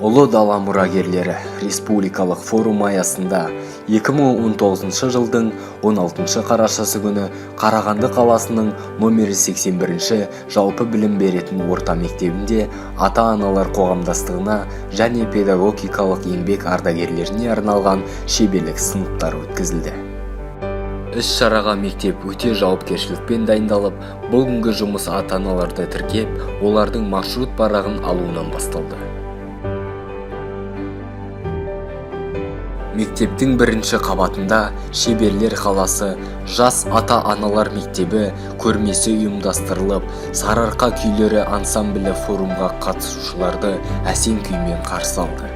Ұлы дала мұрагерлері республикалық форум аясында 2019 жылдың 16 қарашасы күні Қарағанды қаласының номері 81 жалпы білім беретін орта мектебінде ата-аналар қоғамдастығына және педагогикалық еңбек ардагерлеріне арналған шеберлік сыныптары өткізілді. Іс-шараға мектеп өте жауапкершілікпен дайындалып, бүгінгі жұмыс ата-аналарды тіркеп, олардың маршрут парағын алуынан басталды. Мектептің бірінші қабатында шеберлер қаласы жас ата-аналар мектебі көрмесі ұйымдастырылып, Сарыарқа күйлері ансамблі форумға қатысушыларды әсем күймен қарсы алды.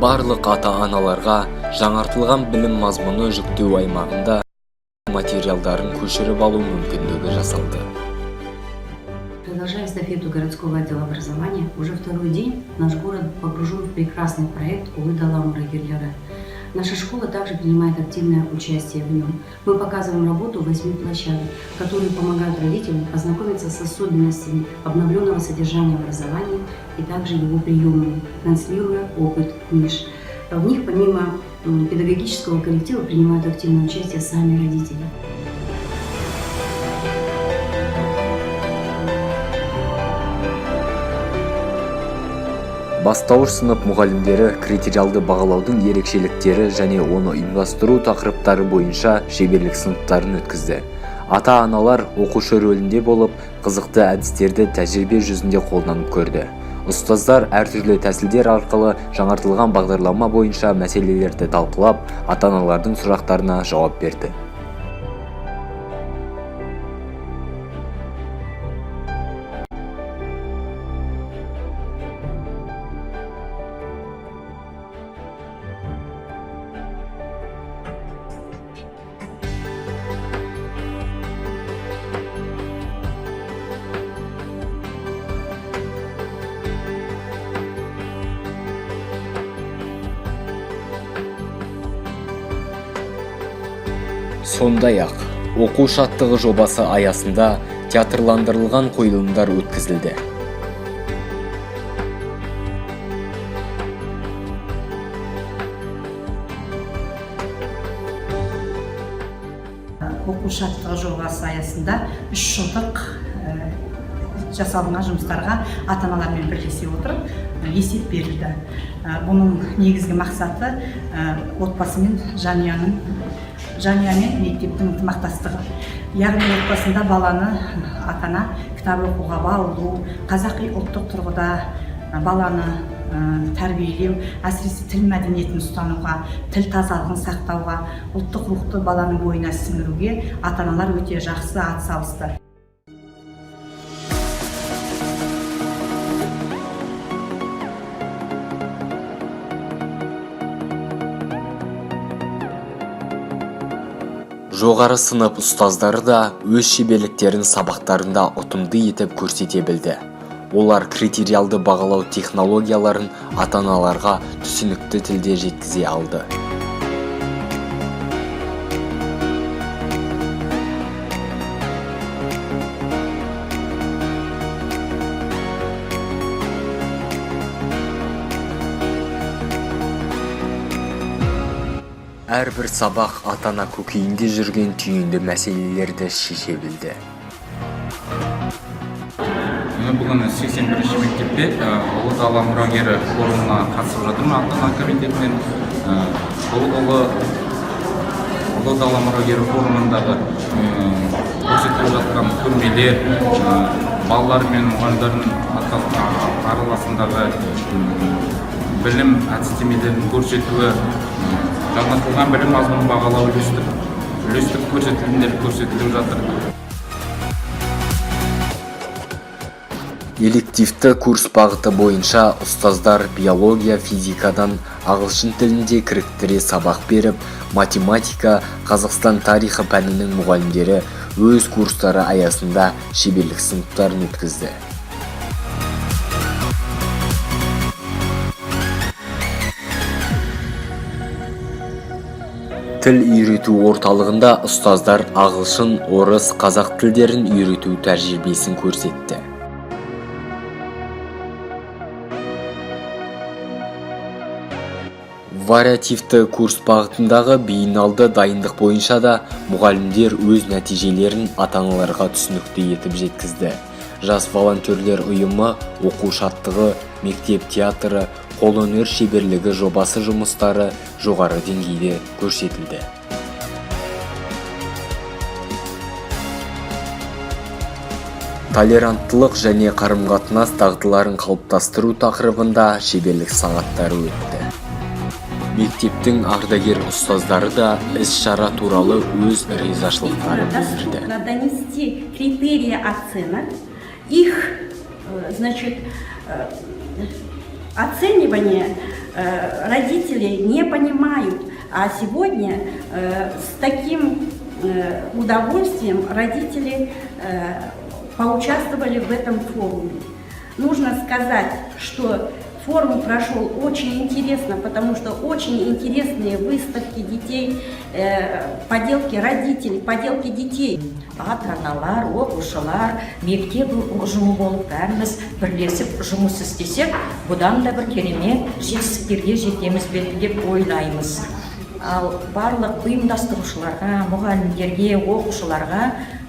Барлық ата-аналарға жаңартылған білім мазмұны жүктеу аймағында материалдарын көшіріп алу мүмкіндігі жасалды. Продолжая эстафету городского отдела образования, уже второй день наш город погружен в прекрасный проект «Ұлы дала мұрагерлері». Наша школа также принимает активное участие в нем. Мы показываем работу 8 площадок, которые помогают родителям ознакомиться с особенностями обновленного содержания образования и также его приемами, транслируя опыт ниш. В них помимо педагогического коллектива принимают активное участие сами родители. Бастауыш сынып мұғалімдері критериалды бағалаудың ерекшеліктері және оны ұйымдастыру тақырыптары бойынша шеберлік сыныптарын өткізді. Ата-аналар оқушы рөлінде болып, қызықты әдістерді тәжірибе жүзінде қолданып көрді. Ұстаздар әртүрлі тәсілдер арқылы жаңартылған бағдарлама бойынша мәселелерді талқылап, ата-аналардың сұрақтарына жауап берді. Сондай-ақ, оқу шаттығы жобасы аясында театрландырылған қойылымдар өткізілді. Оқу шаттығы жобасы аясында 3 жылдық жасалынған жұмыстарға ата-аналармен бірлесе отырып есеп берілді. Бұның негізгі мақсаты отбасы мен жанұя мен мектептің ынтымақтастығы. Яғни отбасында баланы ата-ана кітап оқуға баулу, қазақи ұлттық тұрғыда баланы тәрбиелеу, әсіресе тіл мәдениетін ұстануға, тіл тазалығын сақтауға, ұлттық рухты баланың бойына сіңіруге ата-аналар өте жақсы атсалысты. Жоғары сынып ұстаздары да өз шеберліктерін сабақтарында ұтымды етіп көрсете білді. Олар критериалды бағалау технологияларын ата-аналарға түсінікті тілде жеткізе алды. Әрбір сабақ ата-ана көкейінде жүрген түйінді мәселелерді шеше білді. Бүгін 81-ші мектепте Ұлы дала мұрагері форумына қатысып жатырмын ата-ана комитетінен. Ұлы дала мұрагері форумындағы көрсетіліп жатқан көрмелер, балалар мен мұғалімдердің араласындағы білім әдістемелерін көрсетуі, жаңартылған білім мазмұнын бағалау үлестік көрсетілімдер көрсетіліп жатыр. Элективті курс бағыты бойынша ұстаздар биология, физикадан ағылшын тілінде кіріктіре сабақ беріп, математика, Қазақстан тарихы пәнінің мұғалімдері өз курстары аясында шеберлік сыныптарын өткізді. Тіл үйрету орталығында ұстаздар ағылшын, орыс, қазақ тілдерін үйрету тәжірибесін көрсетті. Вариативті курс бағытындағы бейіналды дайындық бойынша да мұғалімдер өз нәтижелерін ата-аналарға түсінікті етіп жеткізді. Жас волонтерлер ұйымы, оқу шаттығы, мектеп театры, қолөнер шеберлігі жобасы жұмыстары жоғары деңгейде көрсетілді. Толеранттылық және қарым-қатынас дағдыларын қалыптастыру тақырыбында шеберлік сағаттары өтті. Мектептің ардагер ұстаздары да іс-шара туралы өз ризашылықтарын білдірді. Донести критерии оценок, их, оценивание родители не понимают, а сегодня с таким удовольствием родители поучаствовали в этом форуме. Нужно сказать, что форум прошел очень интересно, потому что очень интересные выставки детей, поделки родителей, поделки детей. Ата-аналар, оқушылар, мектеп ұжымы болып бәріміз бірлесіп жұмыс істесек, бұдан да бір керемет жетістіктерге жетеміз бе деп ойлаймыз. Ал барлық ұйымдастырушыларға, мұғалімдерге, оқушыларға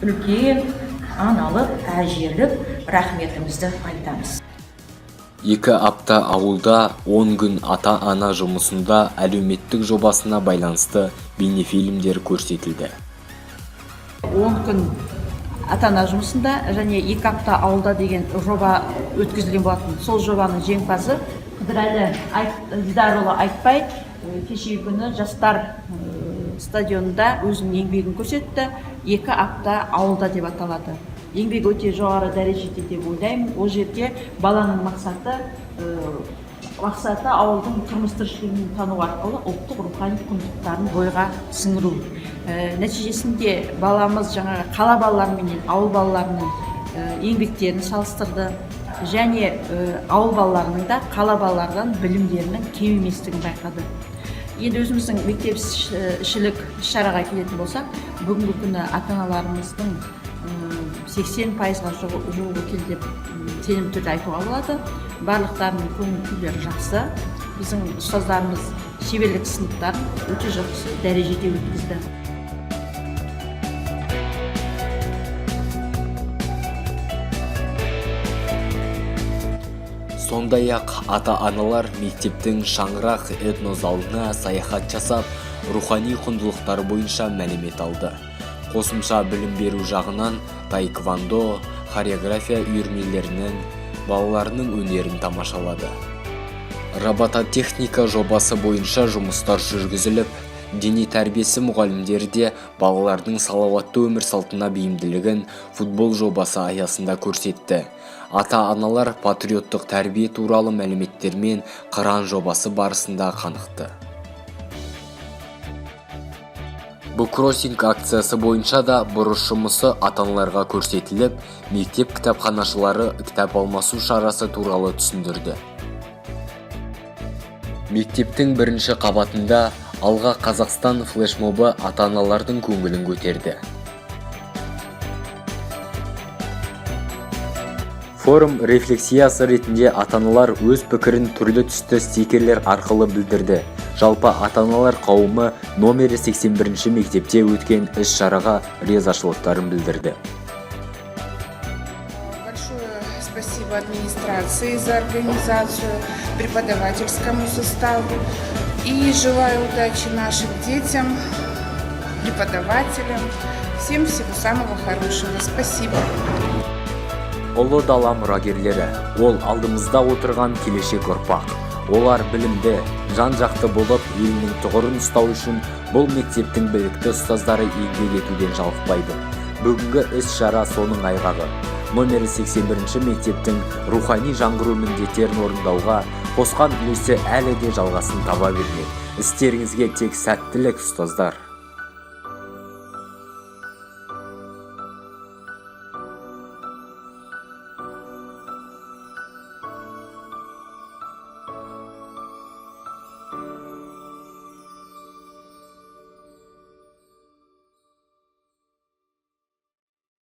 үлкен аналық, әжелік рахметімізді айтамыз. 2 апта ауылда 10 күн ата-ана жұмысында әлеуметтік жобасына байланысты бейнефильмдер көрсетілді. 10 күн ата-ана жұмысында және 2 апта ауылда деген жоба өткізілген болатын. Сол жобаның жеңімпазы Дидарұлы Айтбай кешегі күні жастар стадионында өзінің еңбегін көрсетті. 2 апта ауылда деп аталады. Еңбек өте жоғары дәрежеде деп ойлаймын. Ол жерде баланың мақсаты ауылдың тұрмыс-тіршілігін тану арқылы ұлттық рухани құндылықтарын бойға сіңіру. Нәтижесінде баламыз жаңағы қала балаларымен ауыл балаларының еңбектерін салыстырды. Және ауыл балаларының да қала балалардан білімдерінің кем еместігін байқады. Енді өзіміздің мектепішілік іс-шараға келетін болсақ, бүгінгі күні ата-аналарымыздың 80%-ға жуығы келді деп сенімді түрде айтуға болады. Барлықтарының көңіл-күйлері жақсы. Біздің ұстаздарымыз шеберлік сыныптарын өте жақсы дәрежеде өткізді. Сондай-ақ ата-аналар мектептің шаңырақ этнозалына саяхат жасап, рухани құндылықтар бойынша мәлімет алды. Қосымша білім беру жағынан таэквондо, хореография үйірмелерінің балаларының өнерін тамашалады. Робототехника жобасы бойынша жұмыстар жүргізіліп, дене тәрбиесі мұғалімдері де балалардың салауатты өмір салтына бейімділігін футбол жобасы аясында көрсетті. Ата-аналар патриоттық тәрбие туралы мәліметтермен қыран жобасы барысында қанықты. Буккроссинг акциясы бойынша да бұрыс жұмысы ата-аналарға көрсетіліп, мектеп кітапханашылары кітап алмасу шарасы туралы түсіндірді. Мектептің бірінші қабатында Алға Қазақстан флешмобы ата-аналардың көңілін көтерді. Форум рефлексиясы ретінде ата-аналар өз пікірін түрлі түсті стикерлер арқылы білдірді. Жалпы ата-аналар қауымы номері 81-ші мектепте өткен іс-шараға ризашылықтарын білдірді. Большое спасибо администрации за организацию, преподавательскому составу. И желаю удачи нашим детям, преподавателям. Всем всего самого хорошего. Спасибо. Ұлы дала мұрагерлері, ол алдымызда отырған келешек ұрпақ. Олар білімді, жан-жақты болып, елінің тұғырын ұстау үшін бұл мектептің білікті ұстаздары еңбек етуден жалықпайды. Бүгінгі іс-шара соның айғағы. Номері 81-ші мектептің рухани жаңғыру міндеттерін орындауға қосқан үлесі әлі де жалғасын таба бермек. Істеріңізге тек сәттілік, ұстаздар.